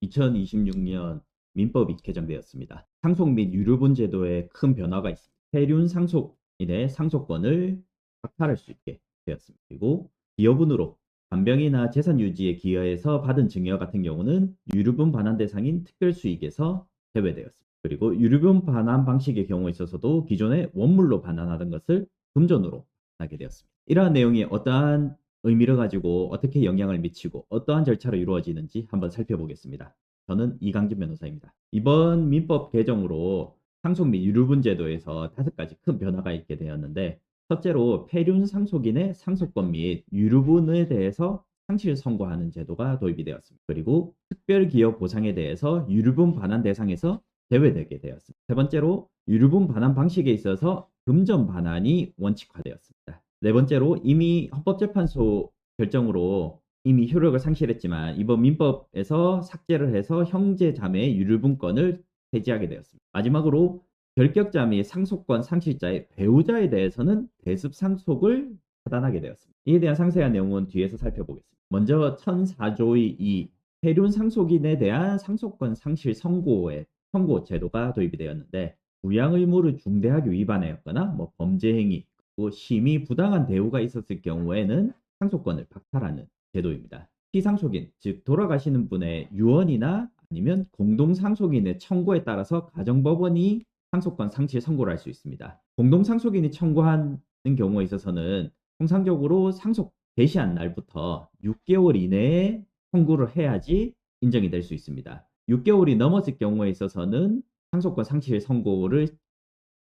2026년 민법이 개정되었습니다. 상속 및 유류분 제도에 큰 변화가 있습니다. 해륜 상속인의 상속권을 박탈할 수 있게 되었습니다. 그리고 기여분으로 간병이나 재산 유지에 기여해서 받은 증여 같은 경우는 유류분 반환 대상인 특별수익에서 제외되었습니다. 그리고 유류분 반환 방식의 경우에 있어서도 기존에 원물로 반환하던 것을 금전으로 하게 되었습니다. 이러한 내용이 어떠한 의미를 가지고 어떻게 영향을 미치고 어떠한 절차로 이루어지는지 한번 살펴보겠습니다. 저는 이강진 변호사입니다. 이번 민법 개정으로 상속 및 유류분 제도에서 5가지 큰 변화가 있게 되었는데, 첫째로 폐륜 상속인의 상속권 및 유류분에 대해서 상실 선고하는 제도가 도입이 되었습니다. 그리고 특별기여 보상에 대해서 유류분 반환 대상에서 제외되게 되었습니다. 세 번째로 유류분 반환 방식에 있어서 금전 반환이 원칙화되었습니다. 네 번째로 이미 헌법재판소 결정으로 이미 효력을 상실했지만 이번 민법에서 삭제를 해서 형제 자매의 유류분권을 폐지하게 되었습니다. 마지막으로 결격자 및 상속권 상실자의 배우자에 대해서는 대습 상속을 차단하게 되었습니다. 이에 대한 상세한 내용은 뒤에서 살펴보겠습니다. 먼저 1004조의 이 폐륜 상속인에 대한 상속권 상실 선고 제도가 도입이 되었는데, 부양 의무를 중대하게 위반하였거나 범죄 행위, 심히 부당한 대우가 있었을 경우에는 상속권을 박탈하는 제도입니다. 피상속인, 즉 돌아가시는 분의 유언이나 아니면 공동상속인의 청구에 따라서 가정법원이 상속권 상실 선고를 할 수 있습니다. 공동상속인이 청구하는 경우에 있어서는 통상적으로 상속 개시한 날부터 6개월 이내에 청구를 해야지 인정이 될 수 있습니다. 6개월이 넘었을 경우에 있어서는 상속권 상실 선고를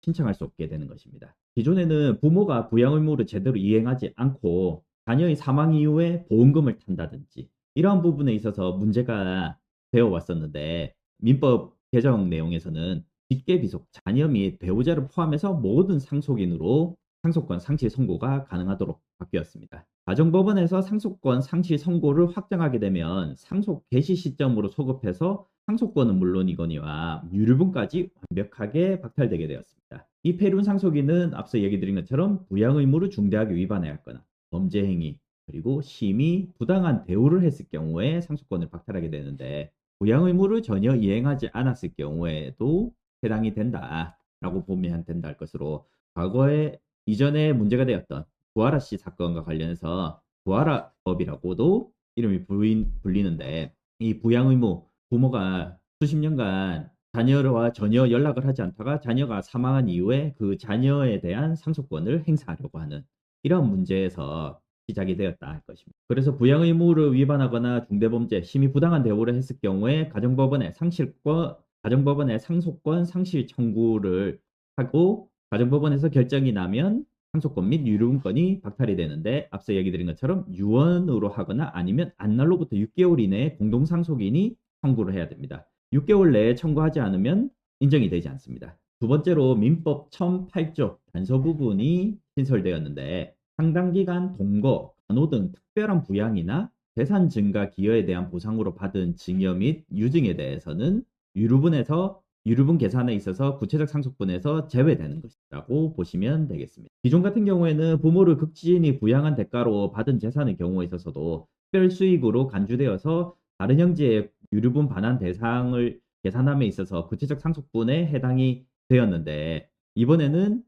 신청할 수 없게 되는 것입니다. 기존에는 부모가 부양 의무를 제대로 이행하지 않고 자녀의 사망 이후에 보험금을 탄다든지 이러한 부분에 있어서 문제가 되어 왔었는데, 민법 개정 내용에서는 직계비속, 자녀 및 배우자를 포함해서 모든 상속인으로 상속권 상실 선고가 가능하도록 바뀌었습니다. 가정법원에서 상속권 상실 선고를 확정하게 되면 상속 개시 시점으로 소급해서 상속권은 물론이거니와 유류분까지 완벽하게 박탈되게 되었습니다. 이 폐륜 상속인은 앞서 얘기 드린 것처럼 부양 의무를 중대하게 위반하였거나 범죄 행위, 그리고 심히 부당한 대우를 했을 경우에 상속권을 박탈하게 되는데, 부양 의무를 전혀 이행하지 않았을 경우에도 해당이 된다라고 보면 된다 할 것으로, 과거에 이전에 문제가 되었던 구하라 씨 사건과 관련해서 구하라법이라고도 이름이 불리는데, 이 부양 의무, 부모가 수십 년간 자녀와 전혀 연락을 하지 않다가 자녀가 사망한 이후에 그 자녀에 대한 상속권을 행사하려고 하는 이런 문제에서 시작이 되었다 할 것입니다. 그래서 부양 의무를 위반하거나 중대범죄, 심히 부당한 대우를 했을 경우에 가정법원에 상속권 상실 청구를 하고, 가정법원에서 결정이 나면 상속권 및 유류분권이 박탈이 되는데, 앞서 얘기 드린 것처럼 유언으로 하거나 아니면 안날로부터 6개월 이내에 공동상속인이 청구를 해야 됩니다. 6개월 내에 청구하지 않으면 인정이 되지 않습니다. 두 번째로 민법 1008조 단서 부분이 신설되었는데, 상당기간 동거, 간호 등 특별한 부양이나 재산 증가 기여에 대한 보상으로 받은 증여 및 유증에 대해서는 유류분 계산에 있어서 구체적 상속분에서 제외되는 것이라고 보시면 되겠습니다. 기존 같은 경우에는 부모를 극진히 부양한 대가로 받은 재산의 경우에 있어서도 특별 수익으로 간주되어서 다른 형제의 유류분 반환 대상을 계산함에 있어서 구체적 상속분에 해당이 되었는데, 이번에는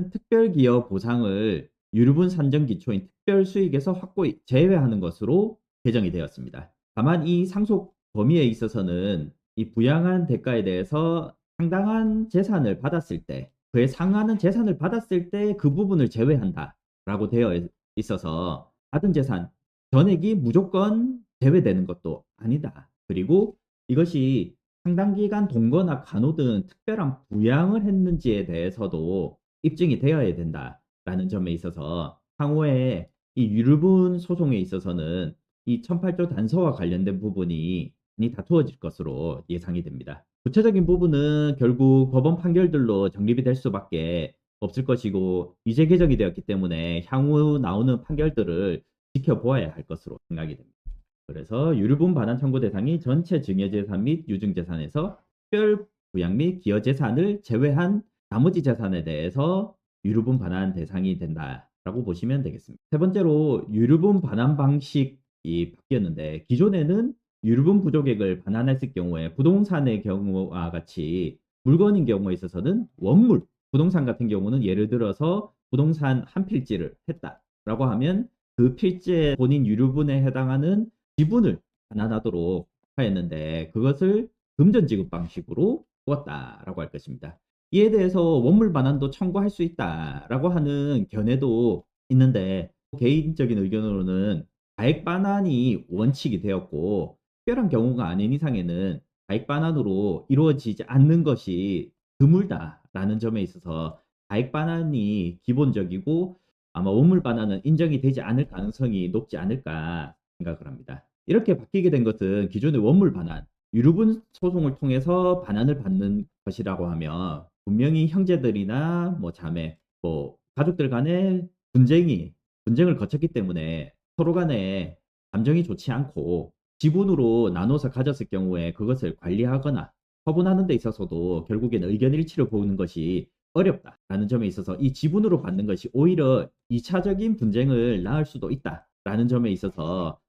특별기여 보상을 유류분 산정 기초인 특별수익에서 확고히 제외하는 것으로 개정이 되었습니다. 다만 이 상속 범위에 있어서는 이 부양한 대가에 대해서 상당한 재산을 받았을 때, 그에 상하는 재산을 받았을 때 그 부분을 제외한다라고 되어 있어서 받은 재산 전액이 무조건 제외되는 것도 아니다. 그리고 이것이 상당 기간 동거나 간호 등 특별한 부양을 했는지에 대해서도 입증이 되어야 된다라는 점에 있어서 향후에 이 유류분 소송에 있어서는 이 1008조 단서와 관련된 부분이 많이 다투어질 것으로 예상이 됩니다. 구체적인 부분은 결국 법원 판결들로 정립이 될 수밖에 없을 것이고, 이제 개정이 되었기 때문에 향후 나오는 판결들을 지켜보아야 할 것으로 생각이 됩니다. 그래서 유류분 반환 청구 대상이 전체 증여재산 및 유증재산에서 특별 부양 및 기여재산을 제외한 나머지 재산에 대해서 유류분 반환 대상이 된다라고 보시면 되겠습니다. 세 번째로 유류분 반환 방식이 바뀌었는데, 기존에는 유류분 부족액을 반환했을 경우에 부동산의 경우와 같이 물건인 경우에 있어서는 원물, 부동산 같은 경우는 예를 들어서 부동산 한 필지를 했다라고 하면 그 필지의 본인 유류분에 해당하는 지분을 반환하도록 하였는데 그것을 금전 지급 방식으로 두었다라고 할 것입니다. 이에 대해서 원물 반환도 청구할 수 있다라고 하는 견해도 있는데 개인적인 의견으로는 가액 반환이 원칙이 되었고 특별한 경우가 아닌 이상에는 가액 반환으로 이루어지지 않는 것이 드물다라는 점에 있어서 가액 반환이 기본적이고 아마 원물 반환은 인정이 되지 않을 가능성이 높지 않을까 생각을 합니다. 이렇게 바뀌게 된 것은 기존의 원물 반환, 유류분 소송을 통해서 반환을 받는 것이라고 하면 분명히 형제들이나 뭐 자매, 뭐 가족들 간의 분쟁을 거쳤기 때문에 서로 간에 감정이 좋지 않고 지분으로 나눠서 가졌을 경우에 그것을 관리하거나 처분하는 데 있어서도 결국에는 의견 일치를 보는 것이 어렵다라는 점에 있어서 이 지분으로 받는 것이 오히려 2차적인 분쟁을 낳을 수도 있다라는 점에 있어서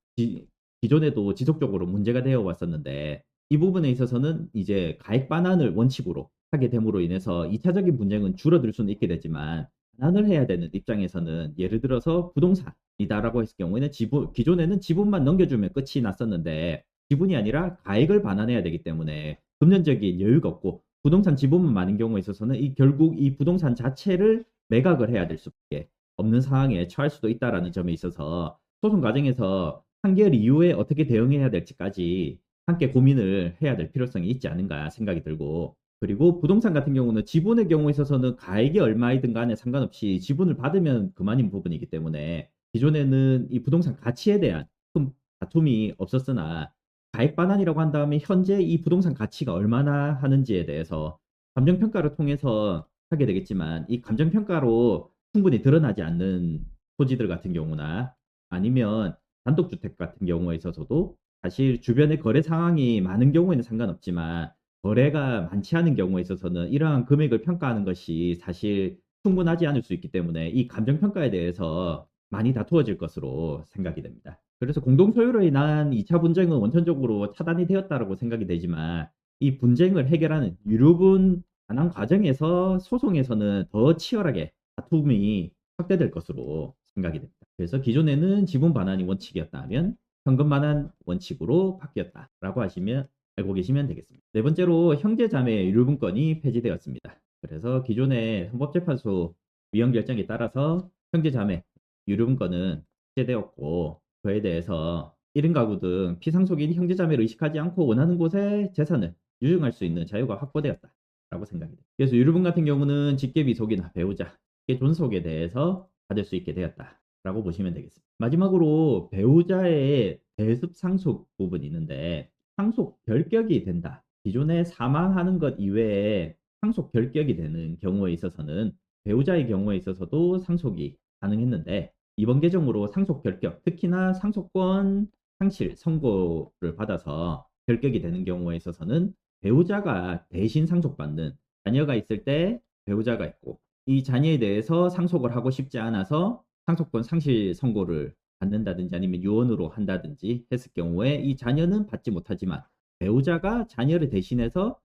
기존에도 지속적으로 문제가 되어 왔었는데 이 부분에 있어서는 이제 가액 반환을 원칙으로 하게 됨으로 인해서 2차적인 분쟁은 줄어들 수는 있게 되지만 반환을 해야 되는 입장에서는 예를 들어서 부동산이다라고 했을 경우에는 기존에는 지분만 넘겨주면 끝이 났었는데 지분이 아니라 가액을 반환해야 되기 때문에 금전적인 여유가 없고 부동산 지분만 많은 경우에 있어서는 결국 이 부동산 자체를 매각을 해야 될 수밖에 없는 상황에 처할 수도 있다라는 점에 있어서 소송 과정에서 판결 이후에 어떻게 대응해야 될지까지 함께 고민을 해야 될 필요성이 있지 않은가 생각이 들고 그리고 부동산 같은 경우는 지분의 경우에 있어서는 가액이 얼마이든 간에 상관없이 지분을 받으면 그만인 부분이기 때문에 기존에는 이 부동산 가치에 대한 큰 다툼이 없었으나 가액 반환이라고 한 다음에 현재 이 부동산 가치가 얼마나 하는지에 대해서 감정평가를 통해서 하게 되겠지만 이 감정평가로 충분히 드러나지 않는 토지들 같은 경우나 아니면 단독주택 같은 경우에 있어서도 사실 주변의 거래 상황이 많은 경우에는 상관없지만 거래가 많지 않은 경우에 있어서는 이러한 금액을 평가하는 것이 사실 충분하지 않을 수 있기 때문에 이 감정평가에 대해서 많이 다투어질 것으로 생각이 됩니다. 그래서 공동소유로 인한 2차 분쟁은 원천적으로 차단이 되었다고 생각이 되지만 이 분쟁을 해결하는 유류분 반환 과정에서 소송에서는 더 치열하게 다툼이 확대될 것으로 생각이 됩니다. 그래서 기존에는 지분 반환이 원칙이었다면 현금 반환 원칙으로 바뀌었다라고 알고 계시면 되겠습니다. 네 번째로 형제자매 유류분권이 폐지되었습니다. 그래서 기존의 헌법재판소 위헌 결정에 따라서 형제자매 유류분권은 폐지되었고 그에 대해서 1인 가구 등 피상속인 형제자매를 의식하지 않고 원하는 곳에 재산을 유증할 수 있는 자유가 확보되었다라고 생각이 됩니다. 그래서 유류분 같은 경우는 직계비속이나 배우자, 존속에 대해서 받을 수 있게 되었다라고 보시면 되겠습니다. 마지막으로 배우자의 대습 상속 부분이 있는데 상속 결격이 된다. 기존에 사망하는 것 이외에 상속 결격이 되는 경우에 있어서는 배우자의 경우에 있어서도 상속이 가능했는데 이번 개정으로 상속 결격, 특히나 상속권 상실 선고를 받아서 결격이 되는 경우에 있어서는 배우자가 대신 상속받는 자녀가 있을 때 배우자가 있고 이 자녀에 대해서 상속을 하고 싶지 않아서 상속권 상실 선고를 받는다든지 아니면 유언으로 한다든지 했을 경우에 이 자녀는 받지 못하지만 배우자가 자녀를 대신해서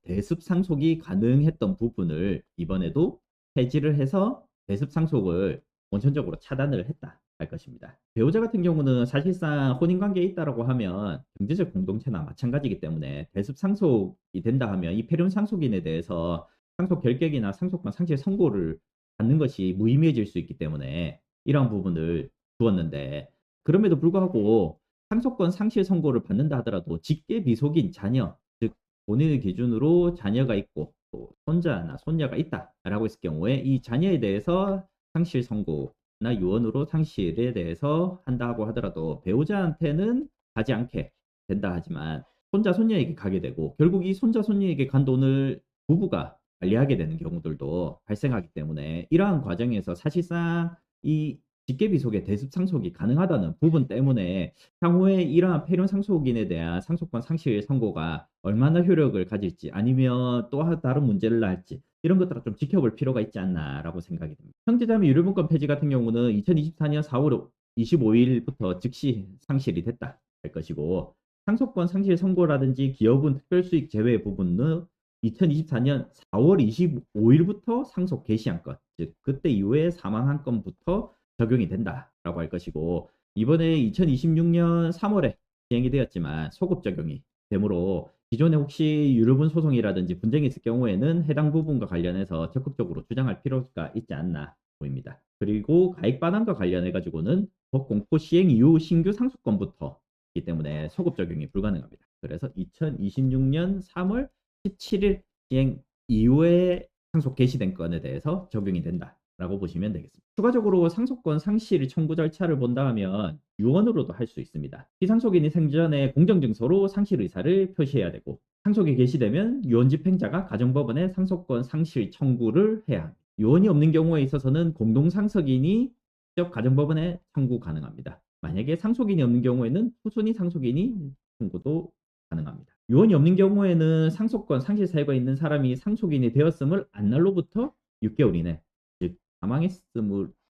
대습 상속이 가능했던 부분을 이번에도 폐지를 해서 대습 상속을 원천적으로 차단을 했다 할 것입니다. 배우자 같은 경우는 사실상 혼인관계에 있다라고 하면 경제적 공동체나 마찬가지이기 때문에 대습 상속이 된다 하면 이 폐륜 상속인에 대해서 상속 결격이나 상속권 상실 선고를 받는 것이 무의미해질 수 있기 때문에 이러한 부분을 두었는데 그럼에도 불구하고 상속권 상실 선고를 받는다 하더라도 직계 비속인 자녀, 즉 본인의 기준으로 자녀가 있고 또 손자나 손녀가 있다라고 했을 경우에 이 자녀에 대해서 상실 선고나 유언으로 상실에 대해서 한다고 하더라도 배우자한테는 가지 않게 된다 하지만 손자 손녀에게 가게 되고 결국 이 손자 손녀에게 간 돈을 부부가 관리하게 되는 경우들도 발생하기 때문에 이러한 과정에서 사실상 이 직계비속의 대습 상속이 가능하다는 부분 때문에 향후에 이러한 폐륜 상속인에 대한 상속권 상실 선고가 얼마나 효력을 가질지 아니면 또 다른 문제를 낳을지 이런 것들을 좀 지켜볼 필요가 있지 않나라고 생각이 듭니다. 형제자매 유류분권 폐지 같은 경우는 2024년 4월 25일부터 즉시 상실이 됐다 할 것이고 상속권 상실 선고라든지 기여분 특별수익 제외 부분은 2024년 4월 25일부터 상속 개시한 건, 즉 그때 이후에 사망한 건부터 적용이 된다라고 할 것이고, 이번에 2026년 3월에 시행이 되었지만 소급 적용이 되므로 기존에 혹시 유류분 소송이라든지 분쟁이 있을 경우에는 해당 부분과 관련해서 적극적으로 주장할 필요가 있지 않나 보입니다. 그리고 가액 반환과 관련해 가지고는 법 공포 시행 이후 신규 상속권부터이기 때문에 소급 적용이 불가능합니다. 그래서 2026년 3월 17일 시행 이후에 상속 개시된 건에 대해서 적용이 된다라고 보시면 되겠습니다. 추가적으로 상속권 상실 청구 절차를 본다 하면 유언으로도 할 수 있습니다. 피상속인이 생전에 공정증서로 상실 의사를 표시해야 되고, 상속이 개시되면 유언 집행자가 가정법원에 상속권 상실 청구를 해야 합니다. 유언이 없는 경우에 있어서는 공동상속인이 직접 가정법원에 청구 가능합니다. 만약에 상속인이 없는 경우에는 후순위 상속인이 청구도 가능합니다. 유언이 없는 경우에는 상속권 상실 사유가 있는 사람이 상속인이 되었음을 안날로부터 6개월 이내, 즉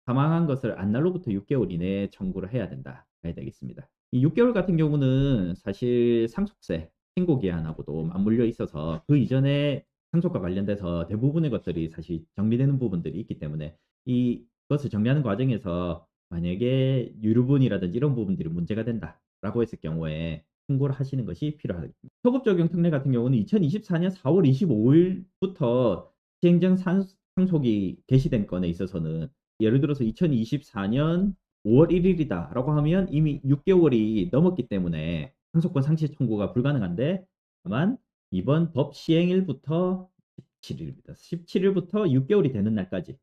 사망한 것을 안날로부터 6개월 이내에 청구를 해야 된다 해야 되겠습니다. 이 6개월 같은 경우는 사실 상속세 신고 기한하고도 맞물려 있어서 그 이전에 상속과 관련돼서 대부분의 것들이 사실 정리되는 부분들이 있기 때문에 이것을 정리하는 과정에서 만약에 유류분이라든지 이런 부분들이 문제가 된다라고 했을 경우에 신고를 하시는 것이 필요하겠습니다. 소급 적용 특례 같은 경우는 2024년 4월 25일부터 시행령 상속이 개시된 건에 있어서는, 예를 들어서 2024년 5월 1일이다라고 하면 이미 6개월이 넘었기 때문에 상속권 상실 청구가 불가능한데, 다만 이번 법 시행일부터 17일입니다. 17일부터 6개월이 되는 날까지,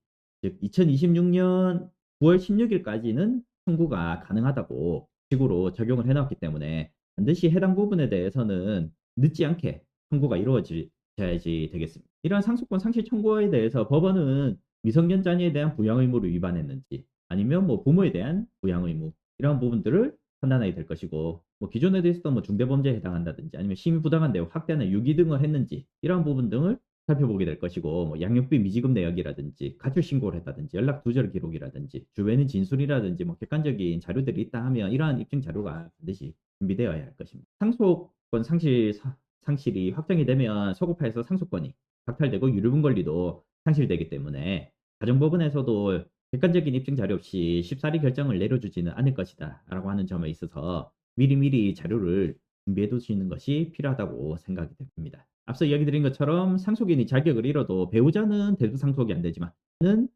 즉 2026년 9월 16일까지는 청구가 가능하다고 식으로 적용을 해놨기 때문에 반드시 해당 부분에 대해서는 늦지 않게 청구가 이루어져야지 되겠습니다. 이러한 상속권 상실 청구에 대해서 법원은 미성년 자녀에 대한 부양 의무를 위반했는지, 아니면 뭐 부모에 대한 부양 의무, 이런 부분들을 판단하게 될 것이고, 뭐 기존에 대해서도 뭐 중대범죄에 해당한다든지 아니면 심의부당한 내용, 학대나 유기 등을 했는지 이런 부분 등을 살펴보게 될 것이고, 뭐 양육비 미지급 내역이라든지 가출 신고를 했다든지 연락 두절 기록이라든지 주변의 진술이라든지 뭐 객관적인 자료들이 있다 하면 이러한 입증 자료가 반드시 준비되어야 할 것입니다. 상속권 상실이 확정이 되면 소급하에서 상속권이 박탈되고 유류분 권리도 상실되기 때문에 가정법원에서도 객관적인 입증 자료 없이 쉽사리 결정을 내려주지는 않을 것이다 라고 하는 점에 있어서 미리미리 자료를 준비해 두시는 것이 필요하다고 생각이 됩니다. 앞서 이야기 드린 것처럼 상속인이 자격을 잃어도 배우자는 대수 상속이 안 되지만 는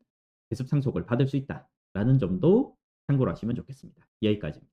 대습 상속을 받을 수 있다라는 점도 참고로 하시면 좋겠습니다. 여기까지입니다.